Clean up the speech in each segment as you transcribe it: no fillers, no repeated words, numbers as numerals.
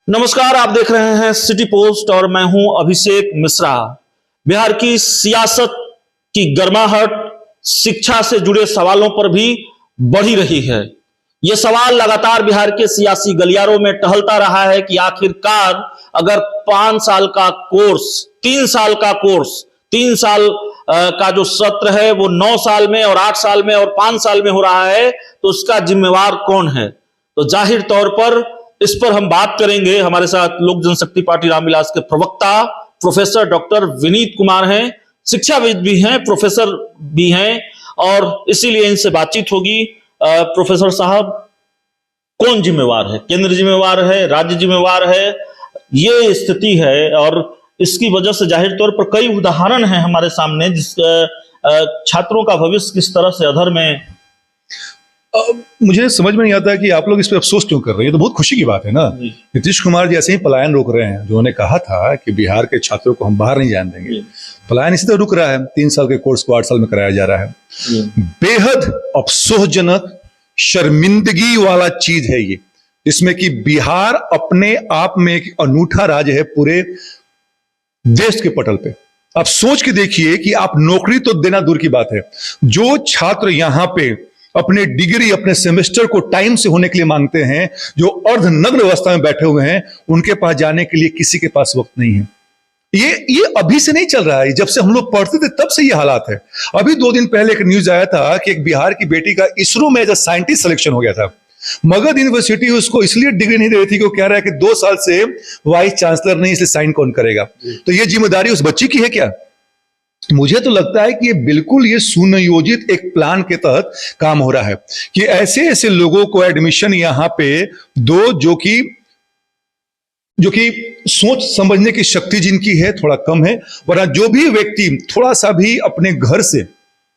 नमस्कार, आप देख रहे हैं सिटी पोस्ट और मैं हूं अभिषेक मिश्रा। बिहार की सियासत की गर्माहट शिक्षा से जुड़े सवालों पर भी बढ़ी रही है। यह सवाल लगातार बिहार के सियासी गलियारों में टहलता रहा है कि आखिरकार अगर 5 साल का कोर्स 3 साल का कोर्स 3 साल का जो सत्र है वो 9 साल में और 8 साल में और 5 साल में हो रहा है तो उसका जिम्मेवार कौन है। तो जाहिर तौर पर इस पर हम बात करेंगे। हमारे साथ लोक जनशक्ति पार्टी रामविलास के प्रवक्ता प्रोफेसर डॉक्टर विनीत कुमार हैं, शिक्षाविद भी हैं, प्रोफेसर भी हैं और इसीलिए इनसे बातचीत होगी। प्रोफेसर साहब, कौन जिम्मेवार है? केंद्र जिम्मेवार है, राज्य जिम्मेवार है? ये स्थिति है और इसकी वजह से जाहिर तौर पर कई उदाहरण हैं हमारे सामने जिस छात्रों का भविष्य किस तरह से अधर में। मुझे समझ में नहीं आता है कि आप लोग इस पे अफसोस क्यों कर रहे हैं। ये तो बहुत खुशी की बात है ना। नीतीश कुमार जी ऐसे ही पलायन रोक रहे हैं। जो उन्होंने कहा था कि बिहार के छात्रों को हम बाहर नहीं जाने देंगे, पलायन इसी तरह रुक रहा है। 3 साल के कोर्स को 8 साल में कराया जा रहा है। बेहद अफसोसजनक, शर्मिंदगी वाला चीज है ये, जिसमें कि बिहार अपने आप में एक अनूठा राज्य है पूरे देश के पटल पे। आप सोच के देखिए कि आप नौकरी तो देना दूर की बात है, जो छात्र यहां पे अपने डिग्री अपने सेमेस्टर को टाइम से होने के लिए मांगते हैं, जो अर्धनग्न अवस्था में बैठे हुए हैं, उनके पास जाने के लिए किसी के पास वक्त नहीं है। ये अभी से नहीं चल रहा है, जब से हम लोग पढ़ते थे तब से ये हालात है। अभी 2 दिन पहले एक न्यूज आया था कि एक बिहार की बेटी का इसरो में एज अ साइंटिस्ट सिलेक्शन हो गया था। मगध यूनिवर्सिटी उसको इसलिए डिग्री नहीं दे रही थी कि वो कह रहा है कि 2 साल से वाइस चांसलर नहीं, इसलिए साइन कौन करेगा। तो ये जिम्मेदारी उस बच्ची की है क्या? मुझे तो लगता है कि ये बिल्कुल ये सुनियोजित एक प्लान के तहत काम हो रहा है कि ऐसे ऐसे लोगों को एडमिशन यहां पे दो जो कि सोच समझने की शक्ति जिनकी है थोड़ा कम है, वरना जो भी व्यक्ति थोड़ा सा भी अपने घर से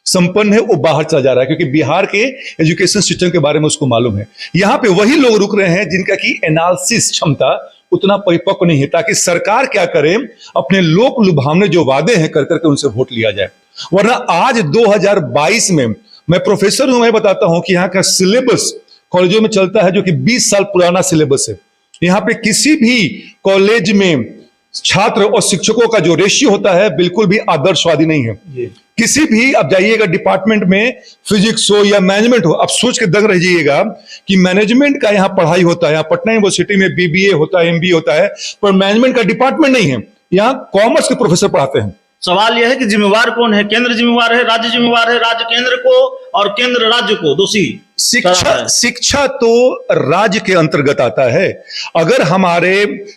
संपन्न है वो बाहर चला जा रहा है, क्योंकि बिहार के एजुकेशन सिस्टम के बारे में उसको मालूम है। यहां पे वही लोग रुक रहे हैं जिनका की एनालिसिस क्षमता उतना परिपक्व नहीं है, ताकि सरकार क्या करे, अपने लोक लुभावने जो वादे हैं कर करके उनसे वोट लिया जाए। वरना आज 2022 में मैं प्रोफेसर हूं, मैं बताता हूं कि यहाँ का सिलेबस कॉलेजों में चलता है जो कि 20 साल पुराना सिलेबस है। यहाँ पे किसी भी कॉलेज में छात्र और शिक्षकों का जो रेशियो होता है बिल्कुल भी आदर्शवादी नहीं है। किसी भी अब जाइएगा डिपार्टमेंट में, फिजिक्स हो या मैनेजमेंट हो, आप सोच के दंग रह जाइएगा कि मैनेजमेंट का यहाँ पढ़ाई होता है। यहाँ पटना यूनिवर्सिटी में बीबीए होता है, एमबीए होता है, पर मैनेजमेंट का डिपार्टमेंट नहीं है। यहाँ कॉमर्स के प्रोफेसर पढ़ाते हैं। सवाल यह है कि जिम्मेवार कौन है? केंद्र जिम्मेवार है, राज्य जिम्मेवार है? राज्य केंद्र को और केंद्र राज्य को दोषी। शिक्षा तो राज्य के अंतर्गत आता है। अगर हमारे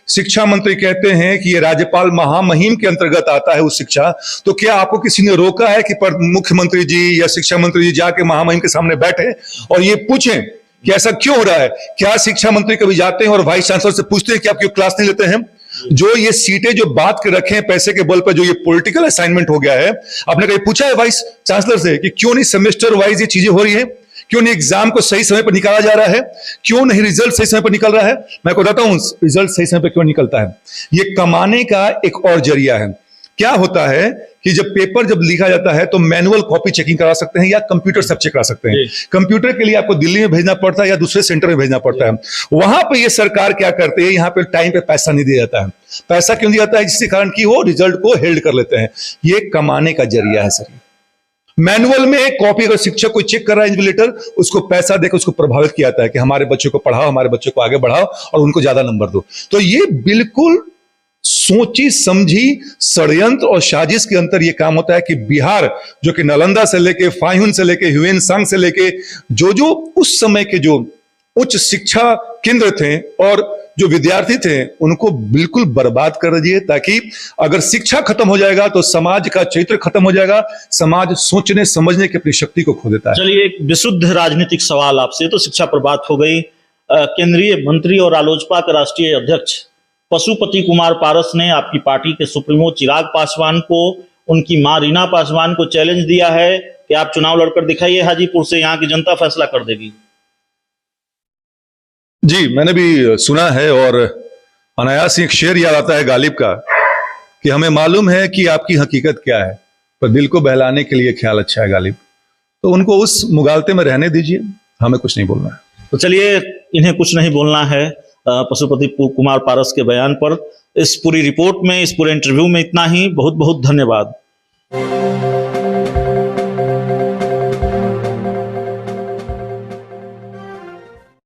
शिक्षा मंत्री कहते हैं कि ये राज्यपाल महामहिम के अंतर्गत आता है उस शिक्षा, तो क्या आपको किसी ने रोका है कि मुख्यमंत्री जी या शिक्षा मंत्री जी जाके महामहिम के सामने बैठे और ये पूछें कि ऐसा क्यों हो रहा है? क्या शिक्षा मंत्री कभी जाते हैं और वाइस चांसलर से पूछते हैं कि आप क्यों क्लास नहीं लेते हैं? जो ये सीटें जो बात के रखे हैं पैसे के बल पर, जो ये पॉलिटिकल असाइनमेंट हो गया है, आपने कभी पूछा है वाइस चांसलर से कि क्यों नहीं सेमेस्टर वाइज ये चीजें हो रही है? क्यों नहीं एग्जाम को सही समय पर निकाला जा रहा है? क्यों नहीं रिजल्ट सही समय पर निकल रहा है? मैं बताता हूं रिजल्ट सही समय पर क्यों निकलता है। ये कमाने का एक और जरिया है। क्या होता है कि जब पेपर जब लिखा जाता है तो मैनुअल कॉपी चेकिंग करा सकते हैं या कंप्यूटर सब चेक करा सकते हैं। कंप्यूटर के लिए आपको दिल्ली में भेजना पड़ता है या दूसरे सेंटर में भेजना पड़ता है। वहां पे ये सरकार क्या करती है, यहाँ पे टाइम पे पैसा नहीं दिया जाता है। पैसा क्यों दिया जाता है? जिसके कारण की वो रिजल्ट को हेल्ड कर लेते हैं। ये कमाने का जरिया है सर। मैनुअल में कॉपी अगर शिक्षक कोई चेक कर रहा है इन्विजिलेटर, उसको पैसा देकर उसको प्रभावित किया जाता है कि हमारे बच्चों को पढ़ाओ, हमारे बच्चों को आगे बढ़ाओ और उनको ज्यादा नंबर दो। तो ये बिल्कुल सोची समझी षड्यंत्र और साजिश के अंतर ये काम होता है कि बिहार जो कि नालंदा से लेके फाह्युन से लेके ह्यूएन-सांग से लेके जो उस समय के जो उच्च शिक्षा केंद्र थे और जो विद्यार्थी थे उनको बिल्कुल बर्बाद कर दिए, ताकि अगर शिक्षा खत्म हो जाएगा तो समाज का चरित्र खत्म हो जाएगा, समाज सोचने समझने की अपनी शक्ति को खो देता है। चलिए, एक विशुद्ध राजनीतिक सवाल आपसे। तो शिक्षा पर बात हो गई। केंद्रीय मंत्री और रालोजपा के राष्ट्रीय अध्यक्ष पशुपति कुमार पारस ने आपकी पार्टी के सुप्रीमो चिराग पासवान को, उनकी मां रीना पासवान को चैलेंज दिया है कि आप चुनाव लड़कर दिखाइए हाजीपुर से, यहाँ की जनता फैसला कर देगी। जी, मैंने भी सुना है और अनायास एक शेर याद आता है गालिब का कि हमें मालूम है कि आपकी हकीकत क्या है, पर दिल को बहलाने के लिए ख्याल अच्छा है गालिब। तो उनको उस मुगालते में रहने दीजिए, हमें कुछ नहीं बोलना है। तो चलिए, इन्हें कुछ नहीं बोलना है। पशुपति कुमार पारस के बयान पर। इस पूरी रिपोर्ट में, इस पूरे इंटरव्यू में इतना ही। बहुत बहुत धन्यवाद।